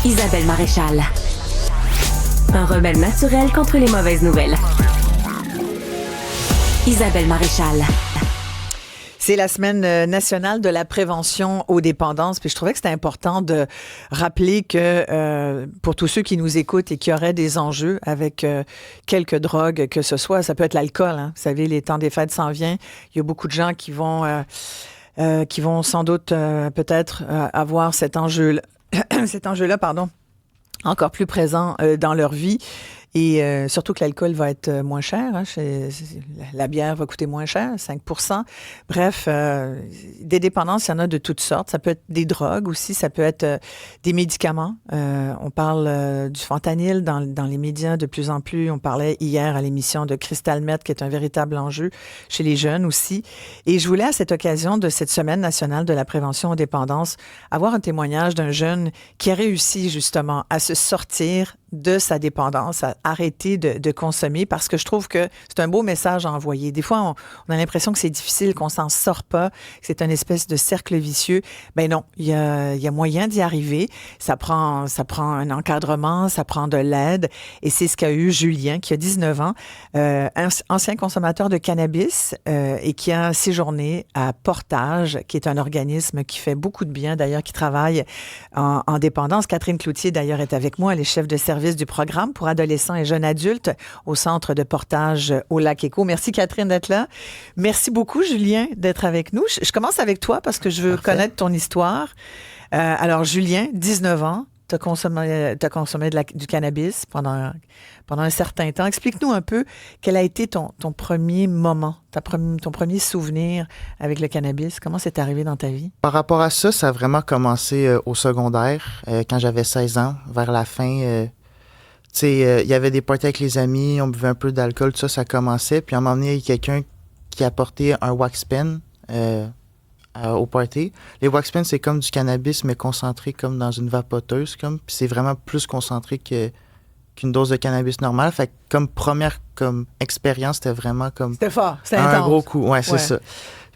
Isabelle Maréchal. Un remède naturel contre les mauvaises nouvelles. Isabelle Maréchal. C'est la semaine nationale de la prévention aux dépendances. Puis je trouvais que c'était important de rappeler que pour tous ceux qui nous écoutent et qui auraient des enjeux avec quelques drogues, que ce soit, ça peut être l'alcool. Hein. Vous savez, les temps des fêtes s'en viennent. Il y a beaucoup de gens qui vont sans doute peut-être avoir cet enjeu-là, encore plus présent dans leur vie. Et surtout que l'alcool va être moins cher. Hein, la bière va coûter moins cher, 5%. Bref, des dépendances, il y en a de toutes sortes. Ça peut être des drogues aussi, ça peut être des médicaments. On parle du fentanyl dans les médias de plus en plus. On parlait hier à l'émission de Crystal Meth, qui est un véritable enjeu chez les jeunes aussi. Et je voulais, à cette occasion de cette Semaine nationale de la prévention aux dépendances, avoir un témoignage d'un jeune qui a réussi justement à se sortir de sa dépendance, à arrêter de consommer, parce que je trouve que c'est un beau message à envoyer. Des fois, on a l'impression que c'est difficile, qu'on s'en sort pas, que c'est une espèce de cercle vicieux. Ben non, il y a moyen d'y arriver. Ça prend un encadrement, ça prend de l'aide, et c'est ce qu'a eu Julien, qui a 19 ans, ancien consommateur de cannabis, et qui a séjourné à Portage, qui est un organisme qui fait beaucoup de bien, d'ailleurs, qui travaille en dépendance. Catherine Cloutier, d'ailleurs, est avec moi. Elle est chef de service du programme pour adolescents et jeunes adultes au centre de Portage au Lac-Éco. Merci Catherine d'être là. Merci beaucoup Julien d'être avec nous. Je commence avec toi parce que je veux connaître ton histoire. Alors Julien, 19 ans, tu as consommé du cannabis pendant un certain temps. Explique-nous un peu quel a été ton premier moment, ton premier souvenir avec le cannabis. Comment c'est arrivé dans ta vie? Par rapport à ça, ça a vraiment commencé au secondaire, quand j'avais 16 ans, vers la fin. Il y avait des parties avec les amis, on buvait un peu d'alcool, tout ça, ça commençait. Puis à un moment donné, il y a quelqu'un qui a apporté un wax pen au party. Les wax pens, c'est comme du cannabis, mais concentré comme dans une vapoteuse. Puis c'est vraiment plus concentré qu'une dose de cannabis normale. Fait que comme première expérience, c'était vraiment comme... C'était fort, c'était un intense. gros coup, ouais, c'est ça.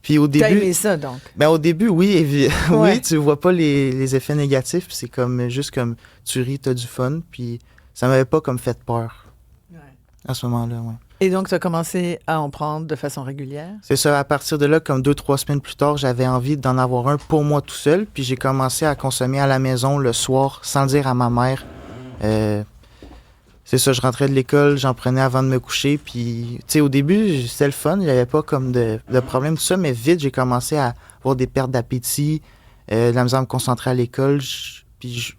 Puis au début... T'as aimé ça, donc? Ben, au début, oui. Oui, tu vois pas les effets négatifs. Puis c'est comme juste comme tu ris, t'as du fun. Puis ça m'avait pas comme fait peur à ce moment-là, ouais. Et donc, tu as commencé à en prendre de façon régulière? C'est ça. À partir de là, comme 2-3 semaines plus tard, j'avais envie d'en avoir un pour moi tout seul. Puis j'ai commencé à consommer à la maison le soir sans le dire à ma mère. C'est ça, je rentrais de l'école, j'en prenais avant de me coucher. Puis, tu sais, au début, c'était le fun. Il n'y avait pas comme de problème, tout ça. Mais vite, j'ai commencé à avoir des pertes d'appétit, de la misère à me concentrer à l'école. Puis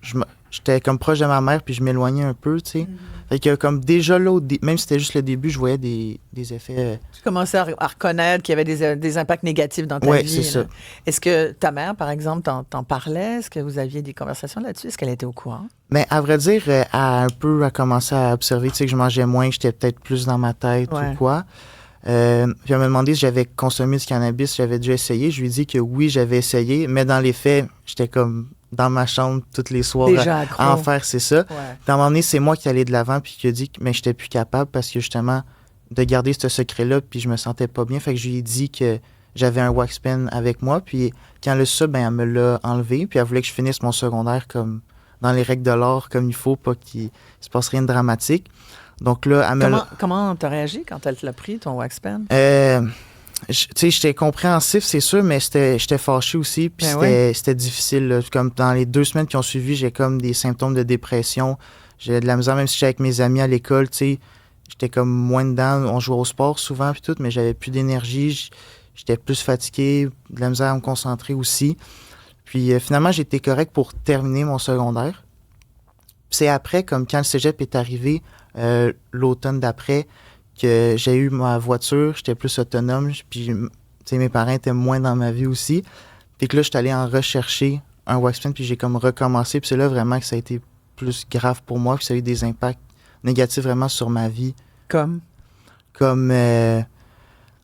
j'étais comme proche de ma mère, puis je m'éloignais un peu, tu sais. Mm-hmm. Fait que comme déjà là, même si c'était juste le début, je voyais des effets... Tu commençais à reconnaître qu'il y avait des impacts négatifs dans ta vie. Oui, c'est ça. Est-ce que ta mère, par exemple, t'en parlait? Est-ce que vous aviez des conversations là-dessus? Est-ce qu'elle était au courant? Bien, à vrai dire, elle a commencé à observer, tu sais, que je mangeais moins, que j'étais peut-être plus dans ma tête ou quoi. Puis elle m'a demandé si j'avais consommé du cannabis, si j'avais déjà essayé. Je lui ai dit que oui, j'avais essayé, mais dans les faits, j'étais comme dans ma chambre tous les soirs à en faire, c'est ça. Ouais. Puis à un moment donné, c'est moi qui allais de l'avant puis qui a dit que mais j'étais plus capable parce que justement, de garder ce secret-là, puis je me sentais pas bien. Fait que je lui ai dit que j'avais un wax pen avec moi. Puis quand elle a su ça, ben, elle me l'a enlevé. Puis elle voulait que je finisse mon secondaire comme dans les règles de l'art, comme il faut, pas qu'il se passe rien de dramatique. Donc là, comment t'as réagi quand elle te l'a pris, ton wax pen? Tu sais, j'étais compréhensif, c'est sûr, mais j'étais fâché aussi, puis c'était difficile. Là. Comme dans les 2 semaines qui ont suivi, j'ai comme des symptômes de dépression. J'ai de la misère, même si j'étais avec mes amis à l'école, tu sais, j'étais comme moins dedans. On jouait au sport souvent, puis tout, mais j'avais plus d'énergie. J'étais plus fatigué, de la misère à me concentrer aussi. Puis finalement, j'étais correct pour terminer mon secondaire. Puis c'est après, comme quand le cégep est arrivé, l'automne d'après, que j'ai eu ma voiture, j'étais plus autonome, puis mes parents étaient moins dans ma vie aussi. Puis que là, j'étais allé en rechercher un wax pen, puis j'ai comme recommencé. Puis c'est là vraiment que ça a été plus grave pour moi, puis ça a eu des impacts négatifs vraiment sur ma vie. Comme,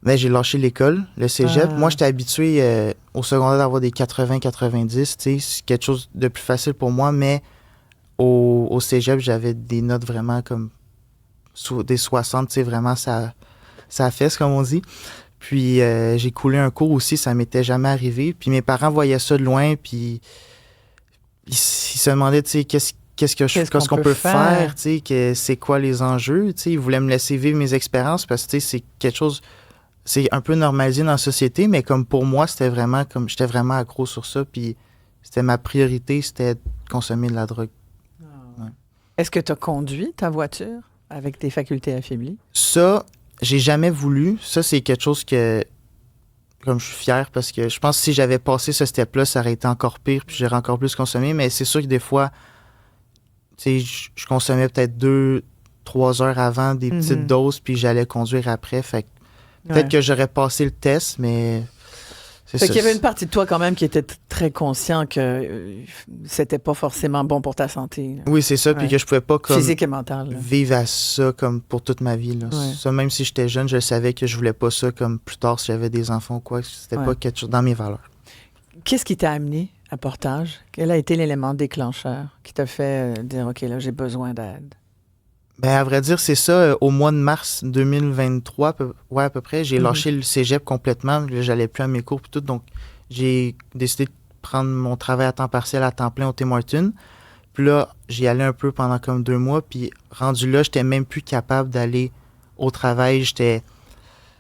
j'ai lâché l'école, le cégep. Moi, j'étais habitué au secondaire d'avoir des 80-90, tu sais, c'est quelque chose de plus facile pour moi, mais au cégep, j'avais des notes vraiment comme des 60, tu sais, vraiment, ça fesse, comme on dit. Puis j'ai coulé un cours aussi, ça m'était jamais arrivé. Puis mes parents voyaient ça de loin, puis ils se demandaient, tu sais, qu'est-ce qu'est-ce qu'on peut faire, tu sais, que c'est quoi les enjeux, tu sais. Ils voulaient me laisser vivre mes expériences parce que, tu sais, c'est quelque chose, c'est un peu normalisé dans la société, mais comme pour moi, j'étais vraiment accro sur ça, puis c'était ma priorité, c'était de consommer de la drogue. Ouais. Est-ce que tu as conduit ta voiture avec tes facultés affaiblies? Ça, j'ai jamais voulu. Ça, c'est quelque chose que, comme je suis fier, parce que je pense que si j'avais passé ce step-là, ça aurait été encore pire, puis j'aurais encore plus consommé. Mais c'est sûr que des fois, tu sais, je consommais peut-être 2-3 heures avant des petites doses, puis j'allais conduire après. Fait que peut-être que j'aurais passé le test, mais c'est ça. Fait qu'il y avait une partie de toi quand même qui était très conscient que c'était pas forcément bon pour ta santé. Là. Oui, c'est ça, puis que je pouvais pas comme physique et mental. Là. Vivre à ça comme pour toute ma vie. Là. Ouais. Ça, même si j'étais jeune, je savais que je voulais pas ça comme plus tard si j'avais des enfants ou quoi. C'était pas quelque chose dans mes valeurs. Qu'est-ce qui t'a amené à Portage? Quel a été l'élément déclencheur qui t'a fait dire, OK, là, j'ai besoin d'aide? Ben, à vrai dire, c'est ça. Au mois de mars 2023, à peu près, j'ai lâché le cégep complètement. Là, j'allais plus à mes cours et tout. Donc, j'ai décidé de prendre mon travail à temps partiel, à temps plein au Tim Hortons. Puis là, j'y allais un peu pendant comme 2 mois. Puis rendu là, j'étais même plus capable d'aller au travail. J'étais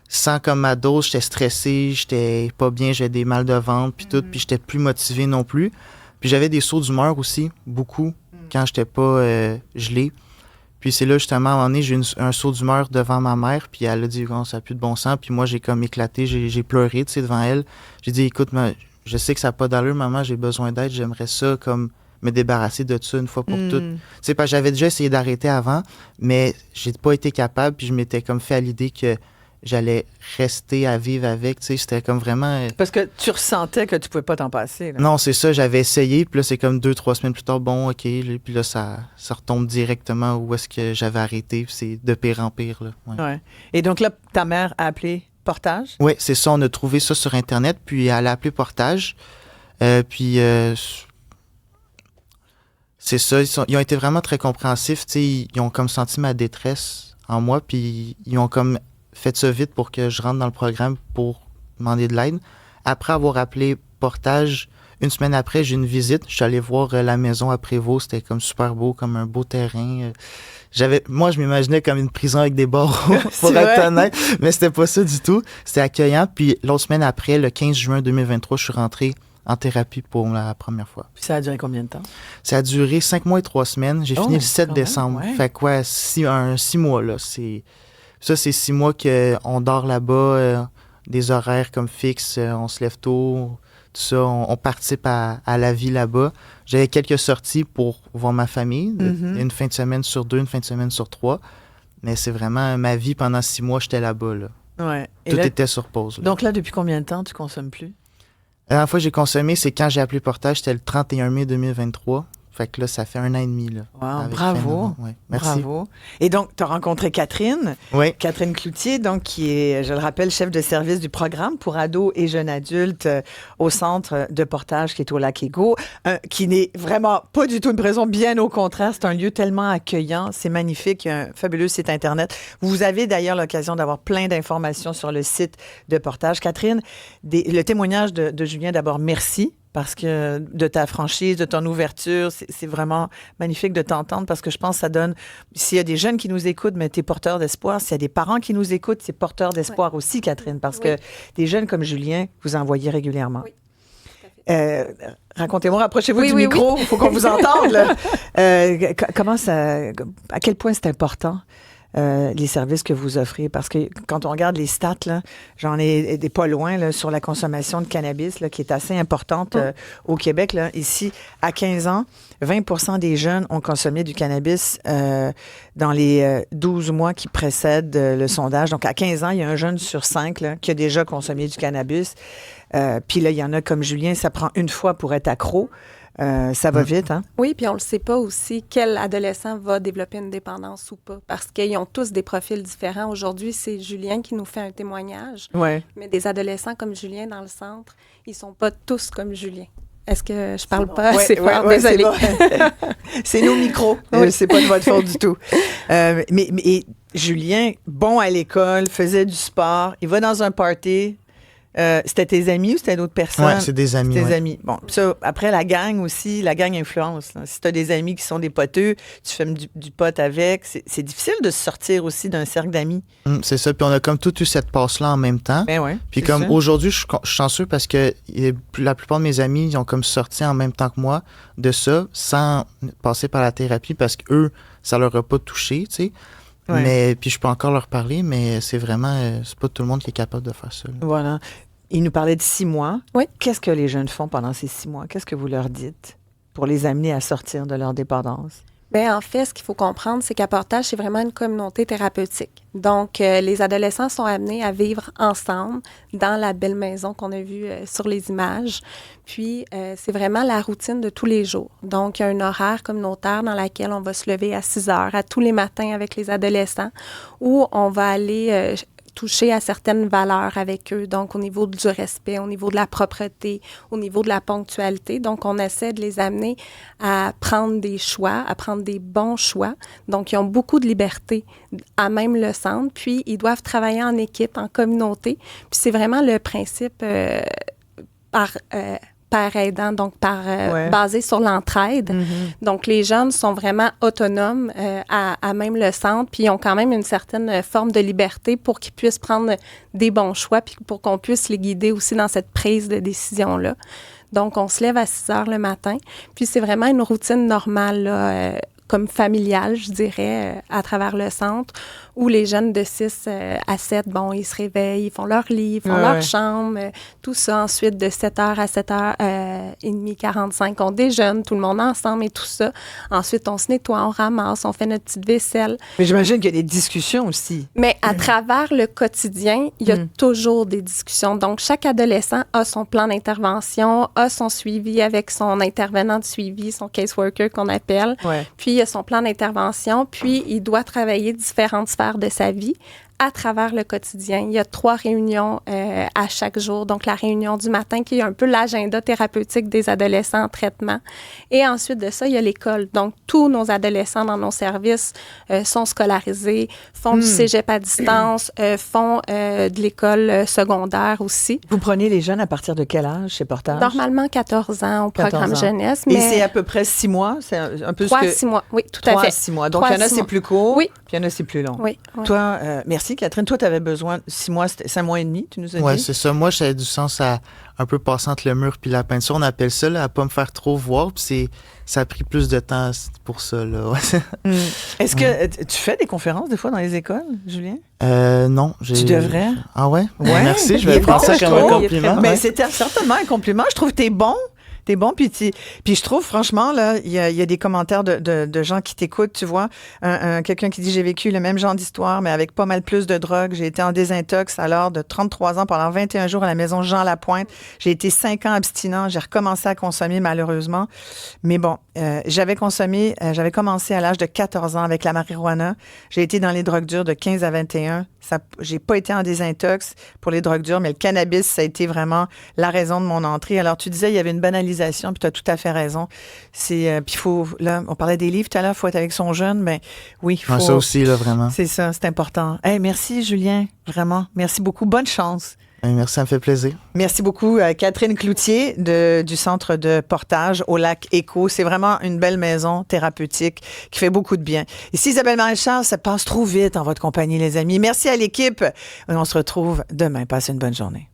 sans comme ma dose, j'étais stressé, j'étais pas bien, j'avais des mal de ventre puis tout. Puis j'étais plus motivé non plus. Puis j'avais des sauts d'humeur aussi, beaucoup, quand j'étais pas gelé. Puis c'est là, justement, à un moment donné, j'ai eu un saut d'humeur devant ma mère, puis elle a dit, oh, ça n'a plus de bon sens. Puis moi, j'ai comme éclaté, j'ai pleuré, tu sais, devant elle. J'ai dit, écoute, je sais que ça n'a pas d'allure, maman, j'ai besoin d'aide, j'aimerais ça, comme, me débarrasser de ça une fois pour toutes. Tu sais, parce que j'avais déjà essayé d'arrêter avant, mais j'ai pas été capable, puis je m'étais comme fait à l'idée que j'allais rester à vivre avec, tu sais, c'était comme vraiment... Parce que tu ressentais que tu pouvais pas t'en passer. Là. Non, c'est ça, j'avais essayé, puis là, c'est comme 2-3 semaines plus tard, bon, OK, puis là, ça retombe directement où est-ce que j'avais arrêté, puis c'est de pire en pire, là. Ouais. Et donc là, ta mère a appelé Portage? Oui, c'est ça, on a trouvé ça sur Internet, puis elle a appelé Portage, puis c'est ça, ils ont été vraiment très compréhensifs, tu sais, ils ont comme senti ma détresse en moi, puis ils ont comme fait ça vite pour que je rentre dans le programme pour demander de l'aide. Après avoir appelé Portage, une semaine après, j'ai une visite. Je suis allé voir la maison à Prévost. C'était comme super beau, comme un beau terrain. Moi, je m'imaginais comme une prison avec des barreaux, pour être honnête. Mais c'était pas ça du tout. C'était accueillant. Puis l'autre semaine après, le 15 juin 2023, je suis rentré en thérapie pour la première fois. Puis ça a duré combien de temps? Ça a duré 5 mois et 3 semaines. J'ai fini le 7 décembre. Même, ouais. Fait quoi, 6 mois, là. Ça, c'est 6 mois qu'on dort là-bas, des horaires comme fixes, on se lève tôt, tout ça, on participe à la vie là-bas. J'avais quelques sorties pour voir ma famille, une fin de semaine sur 2, une fin de semaine sur 3, mais c'est vraiment ma vie pendant 6 mois, j'étais là-bas. Là. Ouais. Tout était sur pause. Là. Donc là, depuis combien de temps tu consommes plus? La dernière fois que j'ai consommé, c'est quand j'ai appelé Portage, c'était le 31 mai 2023. Fait que là, ça fait 1 an et demi. Là, wow, bravo. Ouais, merci. Bravo. Et donc, tu as rencontré Catherine. Oui. Catherine Cloutier, donc, qui est, je le rappelle, chef de service du programme pour ados et jeunes adultes au centre de Portage qui est au Lac-Égo, qui n'est vraiment pas du tout une prison, bien au contraire. C'est un lieu tellement accueillant. C'est magnifique. Il y a un fabuleux site Internet. Vous avez d'ailleurs l'occasion d'avoir plein d'informations sur le site de Portage. Catherine, le témoignage de Julien, d'abord, merci. Parce que de ta franchise, de ton ouverture, c'est vraiment magnifique de t'entendre parce que je pense que ça donne, s'il y a des jeunes qui nous écoutent, mais t'es porteur d'espoir. S'il y a des parents qui nous écoutent, c'est porteur d'espoir aussi, Catherine, parce que des jeunes comme Julien, vous en voyez régulièrement. Oui. Racontez-moi, rapprochez-vous du micro, il faut qu'on vous entende. Là. Comment ça, à quel point c'est important les services que vous offrez? Parce que quand on regarde les stats, là, j'en ai des pas loin là, sur la consommation de cannabis là, qui est assez importante au Québec. Là. Ici, à 15 ans, 20% des jeunes ont consommé du cannabis dans les 12 mois qui précèdent le sondage. Donc, à 15 ans, il y a un jeune sur 5 là, qui a déjà consommé du cannabis. Puis là, il y en a comme Julien, ça prend une fois pour être accro. Ça va vite, hein? Oui, puis on ne le sait pas aussi quel adolescent va développer une dépendance ou pas, parce qu'ils ont tous des profils différents. Aujourd'hui, c'est Julien qui nous fait un témoignage, mais des adolescents comme Julien dans le centre, ils ne sont pas tous comme Julien. Est-ce que je parle pas assez fort? Désolée. C'est nos micros. C'est pas de votre faute du tout. Mais Julien, bon à l'école, faisait du sport, il va dans un party, C'était tes amis ou c'était d'autres personnes? Oui, c'est des amis. Tes amis. Bon, ça, après, la gang aussi, la gang influence. Là. Si tu as des amis qui sont des poteux, tu fais du pot avec, c'est difficile de se sortir aussi d'un cercle d'amis. C'est ça. Puis on a comme tout eu cette passe-là en même temps. Ben ouais, puis comme aujourd'hui, je suis chanceux parce que la plupart de mes amis, ils ont comme sorti en même temps que moi de ça, sans passer par la thérapie parce qu'eux, ça leur a pas touché, tu sais. Ouais. Mais puis je peux encore leur parler, mais c'est vraiment, c'est pas tout le monde qui est capable de faire ça. Là. Voilà. Il nous parlait de 6 mois. Oui. Qu'est-ce que les jeunes font pendant ces 6 mois? Qu'est-ce que vous leur dites pour les amener à sortir de leur dépendance? Bien, en fait, ce qu'il faut comprendre, c'est qu'à Portage, c'est vraiment une communauté thérapeutique. Donc, les adolescents sont amenés à vivre ensemble dans la belle maison qu'on a vue sur les images. Puis, c'est vraiment la routine de tous les jours. Donc, il y a un horaire communautaire dans lequel on va se lever à 6 heures, à tous les matins avec les adolescents, où on va aller toucher à certaines valeurs avec eux, donc au niveau du respect, au niveau de la propreté, au niveau de la ponctualité. Donc, on essaie de les amener à prendre des choix, à prendre des bons choix. Donc, ils ont beaucoup de liberté à même le centre, puis ils doivent travailler en équipe, en communauté. Puis, c'est vraiment le principe par aidant, donc basé sur l'entraide. Mm-hmm. Donc, les jeunes sont vraiment autonomes à même le centre, puis ils ont quand même une certaine forme de liberté pour qu'ils puissent prendre des bons choix, puis pour qu'on puisse les guider aussi dans cette prise de décision-là. Donc, on se lève à 6 heures le matin, puis c'est vraiment une routine normale, là, comme familiale, je dirais, à travers le centre, où les jeunes de 6 à 7, bon, ils se réveillent, ils font leur lit, ils font leur chambre, tout ça. Ensuite, de 7h à 7h30, 45, on déjeune, tout le monde ensemble et tout ça. Ensuite, on se nettoie, on ramasse, on fait notre petite vaisselle. Mais j'imagine qu'il y a des discussions aussi. Mais à travers le quotidien, il y a toujours des discussions. Donc, chaque adolescent a son plan d'intervention, a son suivi avec son intervenant de suivi, son caseworker qu'on appelle. Ouais. Puis, il a son plan d'intervention, puis il doit travailler différentes sphères de sa vie à travers le quotidien. Il y a 3 réunions à chaque jour. Donc, la réunion du matin qui est un peu l'agenda thérapeutique des adolescents en traitement. Et ensuite de ça, il y a l'école. Donc, tous nos adolescents dans nos services sont scolarisés, font du cégep à distance, font de l'école secondaire aussi. Vous prenez les jeunes à partir de quel âge chez Portage? Normalement, 14 ans au programme jeunesse. Mais... Et c'est à peu près 6 mois? C'est un peu 3 à 6 mois, oui, tout à fait. 3 à 6 mois. Donc, il y en a, c'est plus court. Oui. Puis il y en a, c'est plus long. Oui. Toi, merci, Catherine. Toi, tu avais besoin de 6 mois, c'était 5 mois et demi, tu nous as dit? Oui, c'est ça. Moi, j'avais du sens à un peu passer entre le mur puis la peinture. On appelle ça, là, à pas me faire trop voir. Puis ça a pris plus de temps pour ça, là. Est-ce que tu fais des conférences, des fois, dans les écoles, Julien? Non. Tu devrais. Ah ouais? Merci, je vais prendre ça comme un compliment. Mais c'était certainement un compliment. Je trouve que t'es bon. T'es bon, puis je trouve, franchement, là, il y a des commentaires de gens qui t'écoutent, tu vois. Quelqu'un qui dit « J'ai vécu le même genre d'histoire, mais avec pas mal plus de drogue. J'ai été en désintox à l'âge de 33 ans pendant 21 jours à la maison Jean Lapointe. J'ai été 5 ans abstinent. J'ai recommencé à consommer, malheureusement. Mais bon, j'avais commencé à l'âge de 14 ans avec la marijuana. J'ai été dans les drogues dures de 15 à 21. J'ai pas été en désintox pour les drogues dures, mais le cannabis, ça a été vraiment la raison de mon entrée. Alors, tu disais, il y avait une banalisation, puis tu as tout à fait raison. Puis il faut, là, on parlait des livres tout à l'heure, il faut être avec son jeune, mais oui, il faut... ça aussi, là, vraiment. C'est ça, c'est important. Hey, merci, Julien, vraiment. Merci beaucoup. Bonne chance. Merci, ça me fait plaisir. Merci beaucoup, Catherine Cloutier du Centre de Portage au lac Éco. C'est vraiment une belle maison thérapeutique qui fait beaucoup de bien. Ici, Isabelle Maréchal, ça passe trop vite en votre compagnie, les amis. Merci à l'équipe. On se retrouve demain. Passez une bonne journée.